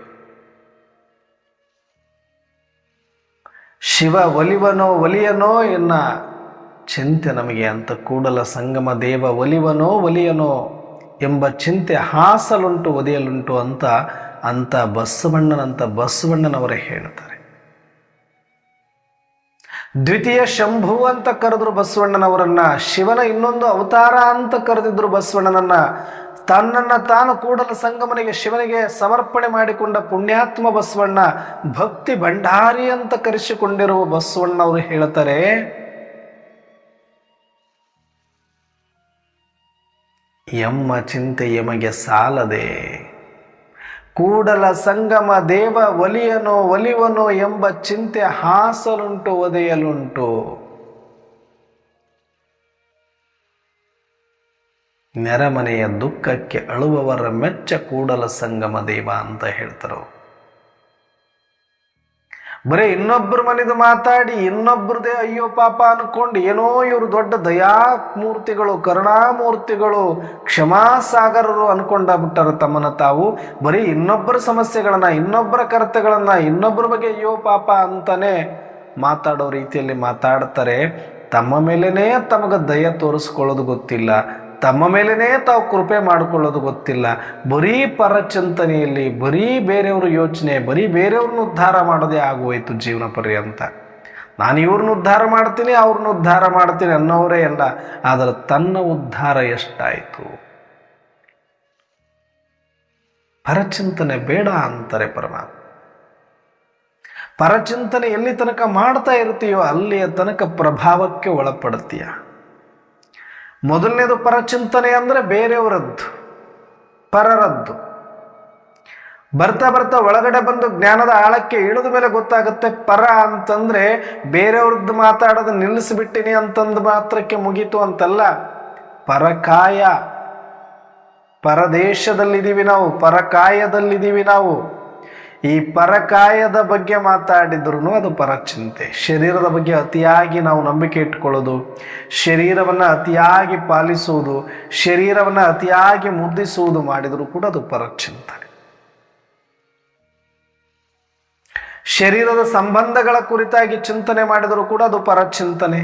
S2: ಶಿವ ಒಲಿವನೋ ಒಲಿಯನೋ ಎನ್ನ ಚಿಂತೆ ನಮಗೆ ಅಂತ ಕೂಡಲ ಸಂಗಮ ದೇವ ಒಲಿವನೋ ಒಲಿಯನೋ ಎಂಬ ಚಿಂತೆ ಹಾಸಲುಂಟು, ಒದೆಯಲುಂಟು ಅಂತ ಬಸವಣ್ಣನವರೇ ಹೇಳ್ತಾರೆ. ದ್ವಿತೀಯ ಶಂಭು ಅಂತ ಕರೆದ್ರು ಬಸವಣ್ಣನವರನ್ನ, ಶಿವನ ಇನ್ನೊಂದು ಅವತಾರ ಅಂತ ಕರೆದಿದ್ರು ಬಸವಣ್ಣನನ್ನ. ತನ್ನನ್ನು ತಾನು ಕೂಡಲ ಸಂಗಮನಿಗೆ, ಶಿವನಿಗೆ ಸಮರ್ಪಣೆ ಮಾಡಿಕೊಂಡ ಪುಣ್ಯಾತ್ಮ ಬಸವಣ್ಣ, ಭಕ್ತಿ ಭಂಡಾರಿ ಅಂತ ಕರೆಸಿಕೊಂಡಿರುವ ಬಸವಣ್ಣವರು ಹೇಳ್ತಾರೆ, ಎಮ್ಮ ಚಿಂತೆ ಎಮಗೆ ಸಾಲದೆ, ಕೂಡಲ ಸಂಗಮ ದೇವ ಒಲಿಯನೋ ಒಲಿವನೋ ಎಂಬ ಚಿಂತೆ ಹಾಸಲುಂಟು, ಒದೆಯಲುಂಟು. ನೆರೆಮನೆಯ ದುಃಖಕ್ಕೆ ಅಳುವವರ ಮೆಚ್ಚ ಕೂಡಲ ಸಂಗಮ ದೇವ ಅಂತ ಹೇಳ್ತಾರೋ. ಬರೀ ಇನ್ನೊಬ್ಬರ ಮನೆದು ಮಾತಾಡಿ ಇನ್ನೊಬ್ಬರದೇ ಅಯ್ಯೋ ಪಾಪ ಅನ್ಕೊಂಡು ಏನೋ ಇವರು ದೊಡ್ಡ ದಯಾಮೂರ್ತಿಗಳು, ಕರುಣಾಮೂರ್ತಿಗಳು, ಕ್ಷಮಾಸಾಗರರು ಅನ್ಕೊಂಡಾಗ್ಬಿಟ್ಟಾರ ತಮ್ಮನ್ನ ತಾವು. ಬರೀ ಇನ್ನೊಬ್ಬರ ಸಮಸ್ಯೆಗಳನ್ನ, ಇನ್ನೊಬ್ಬರ ಕರ್ತಗಳನ್ನ, ಇನ್ನೊಬ್ಬರ ಬಗ್ಗೆ ಅಯ್ಯೋ ಪಾಪ ಅಂತಾನೆ ಮಾತಾಡೋ ರೀತಿಯಲ್ಲಿ ಮಾತಾಡ್ತಾರೆ. ತಮ್ಮ ಮೇಲೇನೇ ತಮಗೆ ದಯ ತೋರಿಸ್ಕೊಳ್ಳೋದು ಗೊತ್ತಿಲ್ಲ, ತಮ್ಮ ಮೇಲೇನೇ ತಾವು ಕೃಪೆ ಮಾಡಿಕೊಳ್ಳೋದು ಗೊತ್ತಿಲ್ಲ. ಬರೀ ಪರಚಿಂತನೆಯಲ್ಲಿ, ಬರೀ ಬೇರೆಯವ್ರ ಯೋಚನೆ, ಬರೀ ಬೇರೆಯವ್ರನ್ನ ಉದ್ಧಾರ ಮಾಡೋದೇ ಆಗೋಯ್ತು ಜೀವನ ಪರ್ಯಂತ. ನಾನು ಇವ್ರನ್ನ ಉದ್ಧಾರ ಮಾಡ್ತೀನಿ, ಅವ್ರನ್ನ ಉದ್ಧಾರ ಮಾಡ್ತೀನಿ ಅನ್ನೋರೇ ಅಲ್ಲ, ಆದರೆ ತನ್ನ ಉದ್ಧಾರ ಎಷ್ಟಾಯಿತು? ಪರಚಿಂತನೆ ಬೇಡ ಅಂತಾರೆ ಪರಮಾತ್ಮ. ಪರಚಿಂತನೆ ಎಲ್ಲಿ ತನಕ ಮಾಡ್ತಾ ಇರ್ತೀಯೋ ಅಲ್ಲಿಯ ತನಕ ಪ್ರಭಾವಕ್ಕೆ ಒಳಪಡ್ತೀಯ. ಮೊದಲನೇದು ಪರಚಿಂತನೆ ಅಂದರೆ ಬೇರೆಯವರದ್ದು, ಪರರದ್ದು. ಬರ್ತಾ ಬರ್ತಾ ಒಳಗಡೆ ಬಂದು ಜ್ಞಾನದ ಆಳಕ್ಕೆ ಇಳಿದ ಮೇಲೆ ಗೊತ್ತಾಗುತ್ತೆ ಪರ ಅಂತಂದ್ರೆ ಬೇರೆಯವ್ರದ್ದು ಮಾತಾಡೋದು ನಿಲ್ಲಿಸಿಬಿಟ್ಟಿನಿ ಅಂತಂದು ಮಾತ್ರಕ್ಕೆ ಮುಗೀತು ಅಂತಲ್ಲ. ಪರಕಾಯ, ಪರದೇಶದಲ್ಲಿದ್ದೀವಿ ನಾವು, ಪರಕಾಯದಲ್ಲಿದ್ದೀವಿ ನಾವು. ಈ ಪರಕಾಯದ ಬಗ್ಗೆ ಮಾತಾಡಿದ್ರು ಅದು ಪರಚಿಂತೆ. ಶರೀರದ ಬಗ್ಗೆ ಅತಿಯಾಗಿ ನಾವು ನಂಬಿಕೆ ಇಟ್ಕೊಳ್ಳೋದು, ಶರೀರವನ್ನು ಅತಿಯಾಗಿ ಪಾಲಿಸುವುದು, ಶರೀರವನ್ನು ಅತಿಯಾಗಿ ಮುದ್ದಿಸುವುದು ಮಾಡಿದರೂ ಕೂಡ ಅದು ಪರಚಿಂತನೆ. ಶರೀರದ ಸಂಬಂಧಗಳ ಕುರಿತಾಗಿ ಚಿಂತನೆ ಮಾಡಿದರೂ ಕೂಡ ಅದು ಪರಚಿಂತನೆ.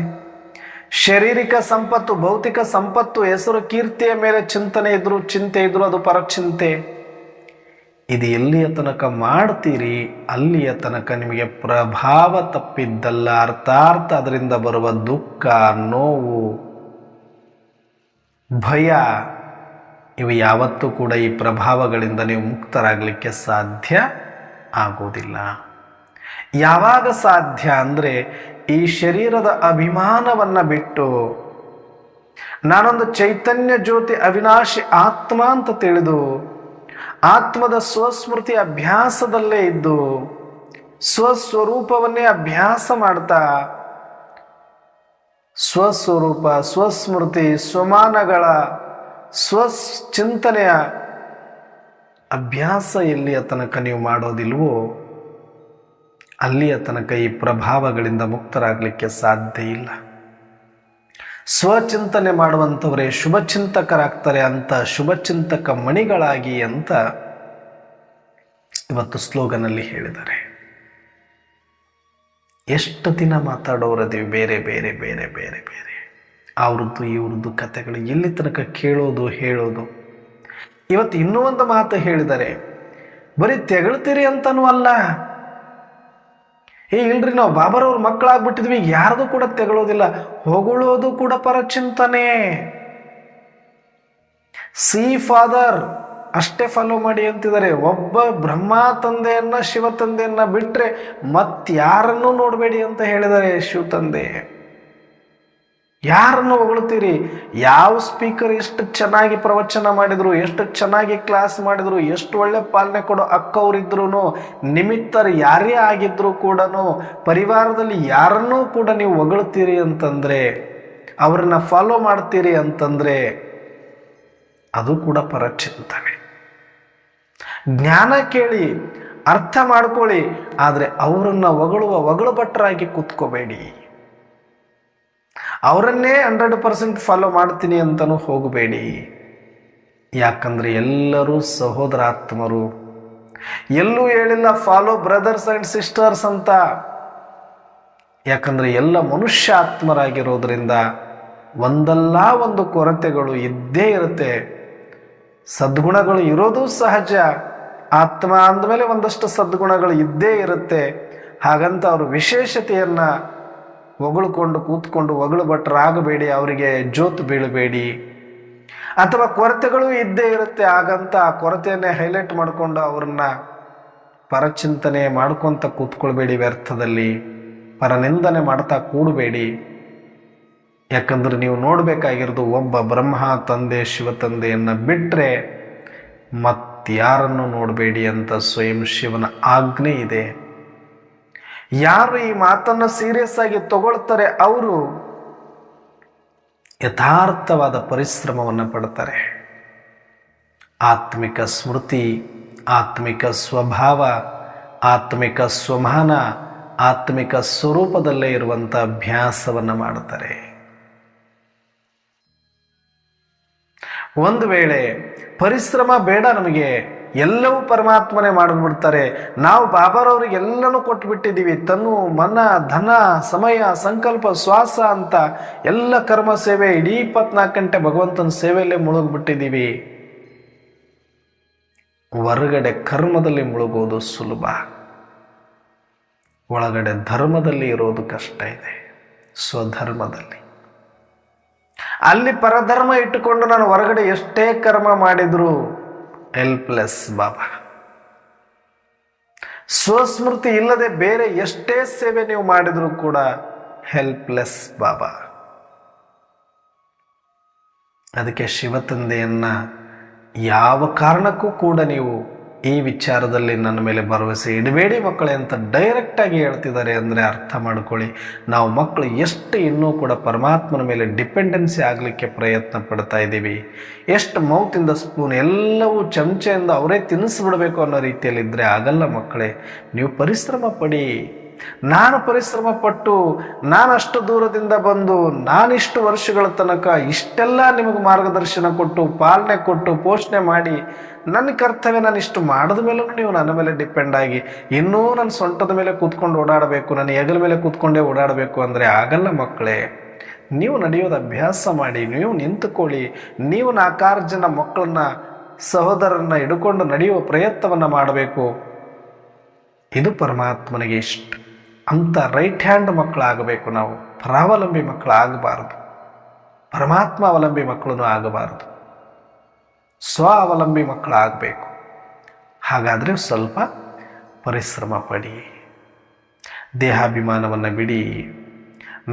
S2: ಶಾರೀರಿಕ ಸಂಪತ್ತು, ಭೌತಿಕ ಸಂಪತ್ತು, ಹೆಸರು ಕೀರ್ತಿಯ ಮೇಲೆ ಚಿಂತನೆ ಇದ್ರು, ಚಿಂತೆ ಇದ್ರು ಅದು ಪರಚಿಂತೆ. ಇದು ಎಲ್ಲಿಯ ತನಕ ಮಾಡ್ತೀರಿ ಅಲ್ಲಿಯ ತನಕ ನಿಮಗೆ ಪ್ರಭಾವ ತಪ್ಪಿದ್ದಲ್ಲ. ಅರ್ಥಾರ್ಥ ಅದರಿಂದ ಬರುವ ದುಃಖ, ನೋವು, ಭಯ ಇವು ಯಾವತ್ತೂ ಕೂಡ ಈ ಪ್ರಭಾವಗಳಿಂದ ನೀವು ಮುಕ್ತರಾಗಲಿಕ್ಕೆ ಸಾಧ್ಯ ಆಗೋದಿಲ್ಲ. ಯಾವಾಗ ಸಾಧ್ಯ ಅಂದರೆ ಈ ಶರೀರದ ಅಭಿಮಾನವನ್ನು ಬಿಟ್ಟು ನಾನೊಂದು ಚೈತನ್ಯ ಜ್ಯೋತಿ ಅವಿನಾಶಿ ಆತ್ಮ ಅಂತ ತಿಳಿದು ಆತ್ಮದ ಸ್ವಸ್ಮೃತಿ ಅಭ್ಯಾಸದಲ್ಲೇ ಇದ್ದು ಸ್ವಸ್ವರೂಪವನ್ನೇ ಅಭ್ಯಾಸ ಮಾಡ್ತಾ ಸ್ವಸ್ವರೂಪ ಸ್ವಸ್ಮೃತಿ ಸ್ವಮಾನಗಳ ಸ್ವಚಿಂತನೆಯ ಅಭ್ಯಾಸ ಎಲ್ಲಿಯ ತನಕ ನೀವು ಮಾಡೋದಿಲ್ವೋ ಅಲ್ಲಿಯ ತನಕ ಈ ಪ್ರಭಾವಗಳಿಂದ ಮುಕ್ತರಾಗಲಿಕ್ಕೆ ಸಾಧ್ಯ ಇಲ್ಲ. ಸ್ವಚಿಂತನೆ ಮಾಡುವಂಥವರೇ ಶುಭಚಿಂತಕರಾಗ್ತಾರೆ ಅಂತ ಶುಭಚಿಂತಕ ಮಣಿಗಳಾಗಿ ಅಂತ ಇವತ್ತು ಸ್ಲೋಗನಲ್ಲಿ ಹೇಳಿದ್ದಾರೆ. ಎಷ್ಟು ದಿನ ಮಾತಾಡೋರದೀವಿ ಬೇರೆ ಬೇರೆ ಬೇರೆ ಬೇರೆ ಬೇರೆ ಅವ್ರದ್ದು ಇವ್ರದ್ದು ಕಥೆಗಳು ಎಲ್ಲಿ ತನಕ ಕೇಳೋದು ಹೇಳೋದು. ಇವತ್ತು ಇನ್ನೂ ಒಂದು ಮಾತು ಹೇಳಿದ್ದಾರೆ, ಬರೀ ತೆಗಳ್ತೀರಿ ಅಂತನೂ ಅಲ್ಲ. ಇಲ್ರಿ ನಾವು ಬಾಬಾರವ್ರ ಮಕ್ಕಳಾಗ್ಬಿಟ್ಟಿದ್ವಿ, ಯಾರ್ದು ಕೂಡ ತೆಗಳೋದಿಲ್ಲ, ಹೊಗಳೋದು ಕೂಡ ಪರಚಿಂತನೆ. ಸಿ ಫಾದರ್ ಅಷ್ಟೇ ಫಾಲೋ ಮಾಡಿ ಅಂತಿದ್ದಾರೆ. ಒಬ್ಬ ಬ್ರಹ್ಮ ತಂದೆಯನ್ನ ಶಿವ ತಂದೆಯನ್ನ ಬಿಟ್ರೆ ಮತ್ತಾರನ್ನೂ ನೋಡಬೇಡಿ ಅಂತ ಹೇಳಿದ್ದಾರೆ ಶಿವ ತಂದೆ. ಯಾರನ್ನು ಹೊಗಳ್ತೀರಿ? ಯಾವ ಸ್ಪೀಕರ್ ಎಷ್ಟು ಚೆನ್ನಾಗಿ ಪ್ರವಚನ ಮಾಡಿದ್ರು, ಎಷ್ಟು ಚೆನ್ನಾಗಿ ಕ್ಲಾಸ್ ಮಾಡಿದ್ರು, ಎಷ್ಟು ಒಳ್ಳೆ ಪಾಲನೆ ಕೊಡೋ ಅಕ್ಕವರಿದ್ರು, ನಿಮಿತ್ತರು ಯಾರೇ ಆಗಿದ್ರು ಕೂಡ ಪರಿವಾರದಲ್ಲಿ ಯಾರನ್ನೂ ಕೂಡ ನೀವು ಹೊಗಳ್ತೀರಿ ಅಂತಂದ್ರೆ, ಅವ್ರನ್ನ ಫಾಲೋ ಮಾಡ್ತೀರಿ ಅಂತಂದ್ರೆ ಅದು ಕೂಡ ಪರಚಿಂತನೆ. ಜ್ಞಾನ ಕೇಳಿ ಅರ್ಥ ಮಾಡ್ಕೊಳ್ಳಿ, ಆದರೆ ಅವರನ್ನ ಹೊಗಳು ಭಟ್ರಾಗಿ ಕೂತ್ಕೋಬೇಡಿ. ಅವರನ್ನೇ 100% ಫಾಲೋ ಮಾಡ್ತೀನಿ ಅಂತಲೂ ಹೋಗಬೇಡಿ. ಯಾಕಂದ್ರೆ ಎಲ್ಲರೂ ಸಹೋದರಾತ್ಮರು. ಎಲ್ಲೂ ಹೇಳಿಲ್ಲ ಫಾಲೋ ಬ್ರದರ್ಸ್ ಆ್ಯಂಡ್ ಸಿಸ್ಟರ್ಸ್ ಅಂತ. ಯಾಕಂದ್ರೆ ಎಲ್ಲ ಮನುಷ್ಯ ಆತ್ಮರಾಗಿರೋದ್ರಿಂದ ಒಂದಲ್ಲ ಒಂದು ಕೊರತೆಗಳು ಇದ್ದೇ ಇರುತ್ತೆ. ಸದ್ಗುಣಗಳು ಇರೋದು ಸಹಜ. ಆತ್ಮ ಅಂದಮೇಲೆ ಒಂದಷ್ಟು ಸದ್ಗುಣಗಳು ಇದ್ದೇ ಇರುತ್ತೆ. ಹಾಗಂತ ಅವರು ವಿಶೇಷತೆಯನ್ನ ಹೊಗಳ್ಕೊಂಡು ಕೂತ್ಕೊಂಡು ಹೊಗಳು ಭಟ್ರಾಗಬೇಡಿ, ಅವರಿಗೆ ಜೋತು ಬೀಳಬೇಡಿ. ಅಥವಾ ಕೊರತೆಗಳು ಇದ್ದೇ ಇರುತ್ತೆ, ಹಾಗಂತ ಆ ಕೊರತೆಯನ್ನೇ ಹೈಲೈಟ್ ಮಾಡಿಕೊಂಡು ಅವ್ರನ್ನ ಪರಚಿಂತನೆ ಮಾಡ್ಕೊತ ಕೂತ್ಕೊಳ್ಬೇಡಿ. ವ್ಯರ್ಥದಲ್ಲಿ ಪರನಿಂದನೆ ಮಾಡ್ತಾ ಕೂಡಬೇಡಿ. ಯಾಕಂದ್ರೆ ನೀವು ನೋಡಬೇಕಾಗಿರೋದು ಒಬ್ಬ ಬ್ರಹ್ಮ ತಂದೆ ಶಿವ ತಂದೆಯನ್ನ ಬಿಟ್ಟರೆ ಮತ್ತಾರನ್ನು ನೋಡಬೇಡಿ ಅಂತ ಸ್ವಯಂ ಶಿವನ ಆಜ್ಞೆ ಇದೆ. ಯಾರು ಈ ಮಾತನ್ನು ಸೀರಿಯಸ್ ಆಗಿ ತಗೊಳ್ತಾರೆ ಅವರು ಯಥಾರ್ಥವಾದ ಪರಿಶ್ರಮವನ್ನು ಪಡ್ತಾರೆ. ಆತ್ಮಿಕ ಸ್ಮೃತಿ, ಆತ್ಮಿಕ ಸ್ವಭಾವ, ಆತ್ಮಿಕ ಸ್ವಮಾನ, ಆತ್ಮಿಕ ಸ್ವರೂಪದಲ್ಲೇ ಇರುವಂಥ ಅಭ್ಯಾಸವನ್ನು ಮಾಡ್ತಾರೆ. ಒಂದು ವೇಳೆ ಪರಿಶ್ರಮ ಬೇಡ ನಮಗೆ, ಎಲ್ಲವೂ ಪರಮಾತ್ಮನೇ ಮಾಡಿಬಿಡ್ತಾರೆ, ನಾವು ಬಾಬಾರವ್ರಿಗೆ ಎಲ್ಲನೂ ಕೊಟ್ಬಿಟ್ಟಿದ್ದೀವಿ, ತನು ಮನ ಧನ ಸಮಯ ಸಂಕಲ್ಪ ಶ್ವಾಸ ಅಂತ ಎಲ್ಲ ಕರ್ಮ ಸೇವೆ ಇಡೀ 24 ಗಂಟೆ ಭಗವಂತನ ಸೇವೆಯಲ್ಲೇ ಮುಳುಗ್ಬಿಟ್ಟಿದ್ದೀವಿ. ಹೊರಗಡೆ ಕರ್ಮದಲ್ಲಿ ಮುಳುಗೋದು ಸುಲಭ, ಒಳಗಡೆ ಧರ್ಮದಲ್ಲಿ ಇರೋದು ಕಷ್ಟ ಇದೆ. ಸ್ವಧರ್ಮದಲ್ಲಿ ಅಲ್ಲಿ ಪರಧರ್ಮ ಇಟ್ಟುಕೊಂಡು ನಾನು ಹೊರಗಡೆ ಎಷ್ಟೇ ಕರ್ಮ ಮಾಡಿದ್ರು ಹೆಲ್ಪ್ಲೆಸ್ ಬಾಬಾ. ಸ್ವಸ್ಮೃತಿ ಇಲ್ಲದೆ ಬೇರೆ ಎಷ್ಟೇ ಸೇವೆ ನೀವು ಮಾಡಿದ್ರು ಕೂಡ ಹೆಲ್ಪ್ಲೆಸ್ ಬಾಬಾ. ಅದಕ್ಕೆ ಶಿವತಂದೆಯನ್ನ ಯಾವ ಕಾರಣಕ್ಕೂ ಕೂಡ ನೀವು ಈ ವಿಚಾರದಲ್ಲಿ ನನ್ನ ಮೇಲೆ ಭರವಸೆ ಇಡಬೇಡಿ ಮಕ್ಕಳೇ ಅಂತ ಡೈರೆಕ್ಟ್ ಆಗಿ ಹೇಳ್ತಿದ್ದಾರೆ. ಅಂದರೆ ಅರ್ಥ ಮಾಡ್ಕೊಳ್ಳಿ, ನಾವು ಮಕ್ಕಳು ಎಷ್ಟು ಇನ್ನೂ ಕೂಡ ಪರಮಾತ್ಮನ ಮೇಲೆ ಡಿಪೆಂಡೆನ್ಸಿ ಆಗಲಿಕ್ಕೆ ಪ್ರಯತ್ನ ಪಡ್ತಾ ಇದ್ದೀವಿ. ಎಷ್ಟು ಮೌತಿಂದ ಸ್ಪೂನ್ ಎಲ್ಲವೂ ಚಮಚೆಯಿಂದ ಅವರೇ ತಿನ್ನಿಸ್ಬಿಡ್ಬೇಕು ಅನ್ನೋ ರೀತಿಯಲ್ಲಿದ್ದರೆ ಆಗಲ್ಲ ಮಕ್ಕಳೇ. ನೀವು ಪರಿಶ್ರಮ ಪಡಿ. ನಾನು ಪರಿಶ್ರಮ ಪಟ್ಟು ನಾನಷ್ಟು ದೂರದಿಂದ ಬಂದು ನಾನಿಷ್ಟು ವರ್ಷಗಳ ತನಕ ಇಷ್ಟೆಲ್ಲ ನಿಮಗೆ ಮಾರ್ಗದರ್ಶನ ಕೊಟ್ಟು ಪಾಲನೆ ಕೊಟ್ಟು ಪೋಷಣೆ ಮಾಡಿ ನನ್ನ ಕರ್ತವ್ಯ ನಾನು ಇಷ್ಟು ಮಾಡಿದ ಮೇಲೂ ನೀವು ನನ್ನ ಮೇಲೆ ಡಿಪೆಂಡ್ ಆಗಿ ಇನ್ನೂ ನನ್ನ ಸೊಂಟದ ಮೇಲೆ ಕೂತ್ಕೊಂಡು ಓಡಾಡಬೇಕು, ನನ್ನ ಹೆಗಲ ಮೇಲೆ ಕೂತ್ಕೊಂಡೇ ಓಡಾಡಬೇಕು ಅಂದರೆ ಆಗಲ್ಲ ಮಕ್ಕಳೇ. ನೀವು ನಡೆಯೋದು ಅಭ್ಯಾಸ ಮಾಡಿ, ನೀವು ನಿಂತುಕೊಳ್ಳಿ. ನೀವು 4 ಜನ ಮಕ್ಕಳನ್ನ ಸಹೋದರನ್ನ ಹಿಡ್ಕೊಂಡು ನಡೆಯುವ ಪ್ರಯತ್ನವನ್ನು ಮಾಡಬೇಕು. ಇದು ಪರಮಾತ್ಮನಿಗೆ ಇಷ್ಟ ಅಂತ ರೈಟ್ ಹ್ಯಾಂಡ್ ಮಕ್ಕಳಾಗಬೇಕು. ನಾವು ಪರಾವಲಂಬಿ ಮಕ್ಕಳಾಗಬಾರ್ದು, ಪರಮಾತ್ಮ ಅವಲಂಬಿ ಮಕ್ಕಳನ್ನು ಆಗಬಾರ್ದು, ಸ್ವಾವಲಂಬಿ ಮಕ್ಕಳಾಗಬೇಕು. ಹಾಗಾದರೆ ಸ್ವಲ್ಪ ಪರಿಶ್ರಮ ಪಡಿ. ದೇಹಾಭಿಮಾನವನ್ನು ಬಿಡಿ,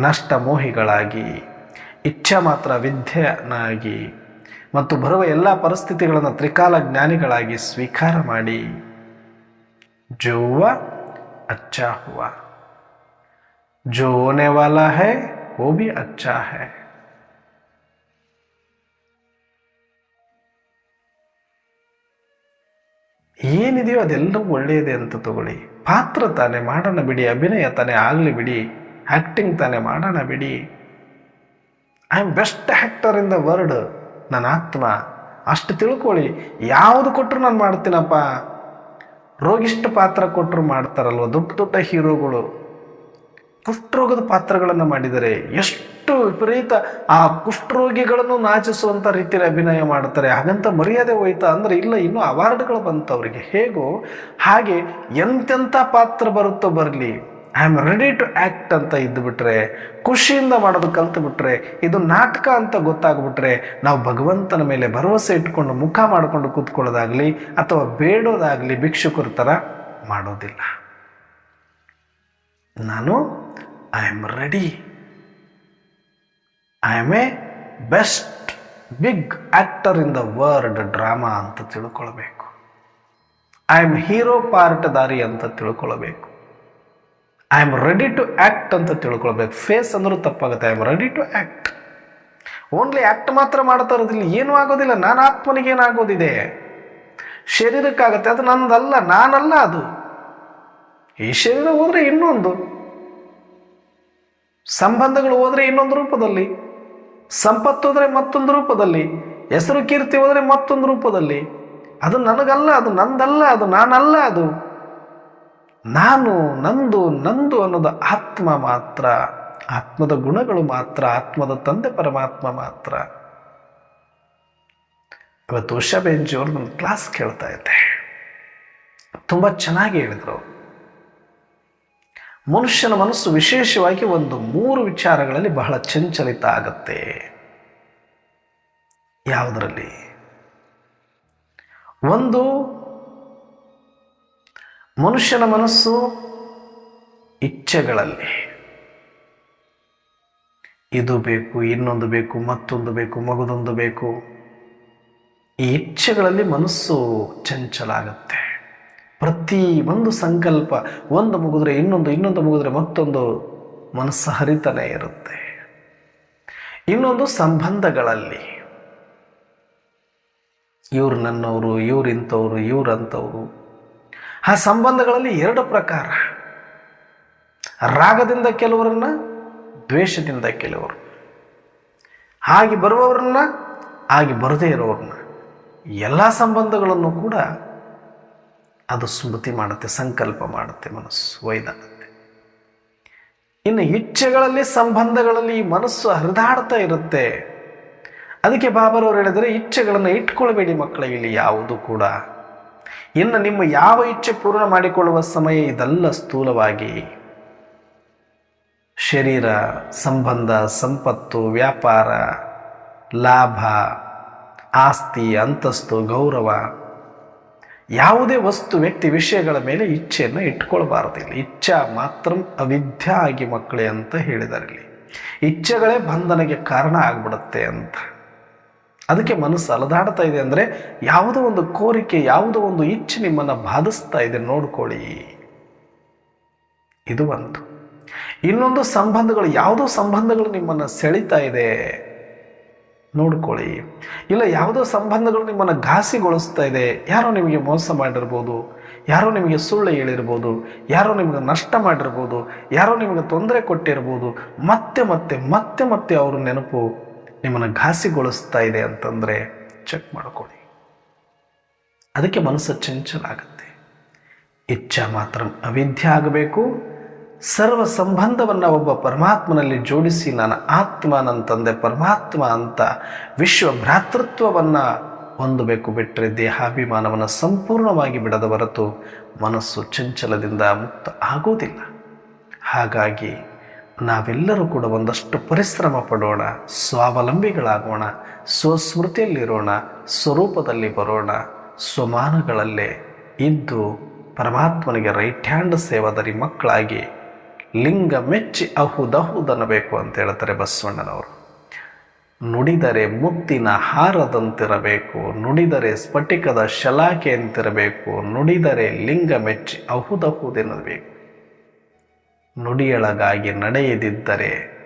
S2: ನಷ್ಟ ಮೋಹಿಗಳಾಗಿ, ಇಚ್ಛಾ ಮಾತ್ರ ವಿದ್ಯನಾಗಿ ಮತ್ತು ಬರುವ ಎಲ್ಲ ಪರಿಸ್ಥಿತಿಗಳನ್ನು ತ್ರಿಕಾಲ ಜ್ಞಾನಿಗಳಾಗಿ ಸ್ವೀಕಾರ ಮಾಡಿ. ಜೋ ಹುವಾ ಅಚ್ಚಾ ಹುವಾ, ಜೋ ಹೋನೆ ವಾಲಾ ಹೈ ವೋ ಭಿ ಅಚ್ಚಾ ಹೈ. ಏನಿದೆಯೋ ಅದೆಲ್ಲವೂ ಒಳ್ಳೆಯದೇ ಅಂತ ತಗೊಳ್ಳಿ. ಪಾತ್ರ ತಾನೇ ಮಾಡೋಣ ಬಿಡಿ, ಅಭಿನಯ ತಾನೇ ಆಗಲಿ ಬಿಡಿ, ಆ್ಯಕ್ಟಿಂಗ್ ತಾನೇ ಮಾಡೋಣ ಬಿಡಿ. I am best actor in the world, ನನ್ನ ಆತ್ಮ ಅಷ್ಟು ತಿಳ್ಕೊಳ್ಳಿ. ಯಾವುದು ಕೊಟ್ಟರು ನಾನು ಮಾಡ್ತೀನಪ್ಪ. ರೋಗಿಷ್ಠ ಪಾತ್ರ ಕೊಟ್ಟರು ಮಾಡ್ತಾರಲ್ವ ದೊಡ್ಡ ದೊಡ್ಡ ಹೀರೋಗಳು. ಕುಷ್ಠರೋಗದ ಪಾತ್ರಗಳನ್ನು ಮಾಡಿದರೆ ಎಷ್ಟು ವಿಪರೀತ, ಆ ಕುಷ್ಠರೋಗಿಗಳನ್ನು ನಾಚಿಸುವಂಥ ರೀತಿಯಲ್ಲಿ ಅಭಿನಯ ಮಾಡ್ತಾರೆ. ಹಾಗಂತ ಮರ್ಯಾದೆ ಹೋಯ್ತಾ ಅಂದರೆ ಇಲ್ಲ, ಇನ್ನೂ ಅವಾರ್ಡ್ಗಳು ಬಂತು ಅವರಿಗೆ. ಹೇಗೋ ಹಾಗೆ ಎಂತೆಂಥ ಪಾತ್ರ ಬರುತ್ತೋ ಬರಲಿ, I am ready to act ಅಂತ ಇದ್ದುಬಿಟ್ರೆ, ಖುಷಿಯಿಂದ ಮಾಡೋದು ಕಲ್ತು ಇದು ನಾಟಕ ಅಂತ ಗೊತ್ತಾಗ್ಬಿಟ್ರೆ, ನಾವು ಭಗವಂತನ ಮೇಲೆ ಭರವಸೆ ಇಟ್ಕೊಂಡು ಮುಖ ಮಾಡಿಕೊಂಡು ಕೂತ್ಕೊಳ್ಳೋದಾಗಲಿ ಅಥವಾ ಬೇಡೋದಾಗಲಿ ಭಿಕ್ಷುಕರ ಥರ ಮಾಡೋದಿಲ್ಲ. ನಾನು I am ready, I am a best big actor in the world drama ಅಂತ ತಿಳ್ಕೊಳ್ಬೇಕು. ಐ ಆಮ್ ಹೀರೋ ಪಾರ್ಟ್ದಾರಿ ಅಂತ ತಿಳ್ಕೊಳ್ಬೇಕು. I am ready to act ಅಂತ ತಿಳ್ಕೊಳ್ಬೇಕು. ಫೇಸ್ ಅಂದರೂ ತಪ್ಪಾಗುತ್ತೆ. I am ready to act. Only act ಮಾತ್ರ ಮಾಡ್ತಾ ಇರೋದಿಲ್ಲ, ಏನೂ ಆಗೋದಿಲ್ಲ. ನಾನು ಆತ್ಮನಿಗೇನಾಗೋದಿದೆ, ಶರೀರಕ್ಕಾಗತ್ತೆ, ಅದು ನಂದಲ್ಲ, ನಾನಲ್ಲ ಅದು. ಈ ಶರೀರ ಹೋದರೆ ಇನ್ನೊಂದು, ಸಂಬಂಧಗಳು ಹೋದರೆ ಇನ್ನೊಂದು ರೂಪದಲ್ಲಿ, ಸಂಪತ್ತು ಹೋದರೆ ಮತ್ತೊಂದು ರೂಪದಲ್ಲಿ, ಹೆಸರು ಕೀರ್ತಿ ಹೋದರೆ ಮತ್ತೊಂದು ರೂಪದಲ್ಲಿ. ಅದು ನನಗಲ್ಲ, ಅದು ನಂದಲ್ಲ, ಅದು ನಾನಲ್ಲ. ಅದು ನಾನು, ನಂದು ಅನ್ನೋದು ಆತ್ಮ ಮಾತ್ರ, ಆತ್ಮದ ಗುಣಗಳು ಮಾತ್ರ, ಆತ್ಮದ ತಂದೆ ಪರಮಾತ್ಮ ಮಾತ್ರ. ಇವತ್ತು ಉಷಾ ಬೆಂಜಿಯವರು ನನ್ನ ಕ್ಲಾಸ್ ಕೇಳ್ತಾ ಇದ್ದೆ, ತುಂಬ ಚೆನ್ನಾಗಿ ಹೇಳಿದರು. ಮನುಷ್ಯನ ಮನಸ್ಸು ವಿಶೇಷವಾಗಿ ಒಂದು 3 ವಿಚಾರಗಳಲ್ಲಿ ಬಹಳ ಚಂಚಲಿತ ಆಗತ್ತೆ. ಯಾವುದರಲ್ಲಿ? ಒಂದು, ಮನುಷ್ಯನ ಮನಸ್ಸು ಇಚ್ಛೆಗಳಲ್ಲಿ. ಇದು ಬೇಕು, ಇನ್ನೊಂದು ಬೇಕು, ಮತ್ತೊಂದು ಬೇಕು, ಮಗದೊಂದು ಬೇಕು. ಈ ಇಚ್ಛೆಗಳಲ್ಲಿ ಮನಸ್ಸು ಚಂಚಲ ಆಗುತ್ತೆ. ಪ್ರತಿ ಒಂದು ಸಂಕಲ್ಪ, ಒಂದು ಮುಗಿದ್ರೆ ಇನ್ನೊಂದು, ಇನ್ನೊಂದು ಮುಗಿದ್ರೆ ಮತ್ತೊಂದು, ಮನಸ್ಸು ಹರಿತಾನೆ ಇರುತ್ತೆ. ಇನ್ನೊಂದು ಸಂಬಂಧಗಳಲ್ಲಿ, ಇವ್ರು ನನ್ನವರು, ಇವ್ರು ಇಂಥವ್ರು, ಇವ್ರಂಥವ್ರು. ಆ ಸಂಬಂಧಗಳಲ್ಲಿ 2 ಪ್ರಕಾರ, ರಾಗದಿಂದ ಕೆಲವರನ್ನ, ದ್ವೇಷದಿಂದ ಕೆಲವರು, ಹಾಗೆ ಬರುವವರನ್ನ, ಹಾಗೆ ಬರದೇ ಇರೋರನ್ನ. ಎಲ್ಲ ಸಂಬಂಧಗಳನ್ನು ಕೂಡ ಅದು ಸ್ಮೃತಿ ಮಾಡುತ್ತೆ, ಸಂಕಲ್ಪ ಮಾಡುತ್ತೆ, ಮನಸ್ಸು ಒಯ್ದಾಡುತ್ತೆ. ಇನ್ನು ಇಚ್ಛೆಗಳಲ್ಲಿ, ಸಂಬಂಧಗಳಲ್ಲಿ ಈ ಮನಸ್ಸು ಹರಿದಾಡ್ತಾ ಇರುತ್ತೆ. ಅದಕ್ಕೆ ಬಾಬರವರು ಹೇಳಿದರೆ, ಇಚ್ಛೆಗಳನ್ನು ಇಟ್ಕೊಳ್ಬೇಡಿ ಮಕ್ಕಳಿಗೆ ಇಲ್ಲಿ ಯಾವುದು ಕೂಡ. ಇನ್ನು ನಿಮ್ಮ ಯಾವ ಇಚ್ಛೆ ಪೂರ್ಣ ಮಾಡಿಕೊಳ್ಳುವ ಸಮಯ ಇದೆಲ್ಲ. ಸ್ಥೂಲವಾಗಿ ಶರೀರ, ಸಂಬಂಧ, ಸಂಪತ್ತು, ವ್ಯಾಪಾರ, ಲಾಭ, ಆಸ್ತಿ, ಅಂತಸ್ತು, ಗೌರವ, ಯಾವುದೇ ವಸ್ತು, ವ್ಯಕ್ತಿ, ವಿಷಯಗಳ ಮೇಲೆ ಇಚ್ಛೆಯನ್ನು ಇಟ್ಕೊಳ್ಬಾರ್ದಿಲ್ಲ. ಇಚ್ಛಾ ಮಾತ್ರ ಅವಿದ್ಯಾ ಆಗಿ ಮಕ್ಕಳೇ ಅಂತ ಹೇಳಿದ್ದಾರೆ ಇಲ್ಲಿ. ಇಚ್ಛೆಗಳೇ ಬಂಧನಕ್ಕೆ ಕಾರಣ ಆಗ್ಬಿಡುತ್ತೆ ಅಂತ. ಅದಕ್ಕೆ ಮನಸ್ಸು ಅಲದಾಡ್ತಾ ಇದೆ ಅಂದರೆ ಯಾವುದೋ ಒಂದು ಕೋರಿಕೆ, ಯಾವುದೋ ಒಂದು ಇಚ್ಛೆ ನಿಮ್ಮನ್ನು ಬಾಧಿಸ್ತಾ ಇದೆ, ನೋಡ್ಕೊಳ್ಳಿ. ಇದು ಒಂದು. ಇನ್ನೊಂದು ಸಂಬಂಧಗಳು, ಯಾವುದೋ ಸಂಬಂಧಗಳು ನಿಮ್ಮನ್ನು ಸೆಳೀತಾ ಇದೆ, ನೋಡ್ಕೊಳ್ಳಿ. ಇಲ್ಲ ಯಾವುದೋ ಸಂಬಂಧಗಳು ನಿಮ್ಮನ್ನು ಘಾಸಿಗೊಳಿಸ್ತಾ ಇದೆ. ಯಾರೋ ನಿಮಗೆ ಮೋಸ ಮಾಡಿರ್ಬೋದು, ಯಾರೋ ನಿಮಗೆ ಸುಳ್ಳು ಹೇಳಿರ್ಬೋದು, ಯಾರೋ ನಿಮಗೆ ನಷ್ಟ ಮಾಡಿರ್ಬೋದು, ಯಾರೋ ನಿಮಗೆ ತೊಂದರೆ ಕೊಟ್ಟಿರ್ಬೋದು. ಮತ್ತೆ ಮತ್ತೆ ಮತ್ತೆ ಮತ್ತೆ ಅವ್ರ ನೆನಪು ನಿಮ್ಮನ್ನು ಘಾಸಿಗೊಳಿಸ್ತಾ ಇದೆ ಅಂತಂದರೆ ಚೆಕ್ ಮಾಡ್ಕೊಳ್ಳಿ. ಅದಕ್ಕೆ ಮನಸ್ಸು ಚಂಚಲ ಆಗುತ್ತೆ. ಇಚ್ಛಾ ಮಾತ್ರ ಅವಿದ್ಯೆ ಆಗಬೇಕು. ಸರ್ವ ಸಂಬಂಧವನ್ನು ಒಬ್ಬ ಪರಮಾತ್ಮನಲ್ಲಿ ಜೋಡಿಸಿ, ನಾನು ಆತ್ಮ, ನನ್ನ ತಂದೆ ಪರಮಾತ್ಮ ಅಂತ ವಿಶ್ವ ಭ್ರಾತೃತ್ವವನ್ನು ಹೊಂದಬೇಕು. ಬಿಟ್ಟರೆ ದೇಹಾಭಿಮಾನವನ್ನು ಸಂಪೂರ್ಣವಾಗಿ ಬಿಡದ ಹೊರತು ಮನಸ್ಸು ಚಂಚಲದಿಂದ ಮುಕ್ತ ಆಗೋದಿಲ್ಲ. ಹಾಗಾಗಿ ನಾವೆಲ್ಲರೂ ಕೂಡ ಒಂದಷ್ಟು ಪರಿಶ್ರಮ ಪಡೋಣ, ಸ್ವಾವಲಂಬಿಗಳಾಗೋಣ, ಸ್ವಸ್ಮೃತಿಯಲ್ಲಿರೋಣ, ಸ್ವರೂಪದಲ್ಲಿ ಬರೋಣ, ಸ್ವಮಾನಗಳಲ್ಲೇ ಇದ್ದು ಪರಮಾತ್ಮನಿಗೆ ರೈಟ್ ಹ್ಯಾಂಡ್ ಸೇವಾದರಿ ಮಕ್ಕಳಾಗಿ ಲಿಂಗ ಮೆಚ್ಚಿ ಅಹುದಹುದನಬೇಕು ಅಂತ ಹೇಳ್ತಾರೆ ಬಸವಣ್ಣನವರು. ನುಡಿದರೆ ಮುತ್ತಿನ ಹಾರದಂತಿರಬೇಕು, ನುಡಿದರೆ ಸ್ಫಟಿಕದ ಶಲಾಕೆಯಂತಿರಬೇಕು, ನುಡಿದರೆ ಲಿಂಗ ಮೆಚ್ಚಿ ಅಹುದಹುದೆನ್ನಬೇಕು. ನುಡಿಯೊಳಗಾಗಿ ನಡೆಯದಿದ್ದರೆ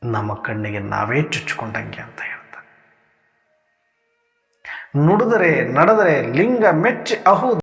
S2: ನಮ್ಮ ಕಣ್ಣಿಗೆ ನಾವೇ ಚುಚ್ಚಿಕೊಂಡಂಗೆ ಅಂತ ಹೇಳ್ತಾರೆ. ನುಡಿದರೆ ನಡೆದರೆ ಲಿಂಗ ಮೆಚ್ಚಿ ಅಹುದ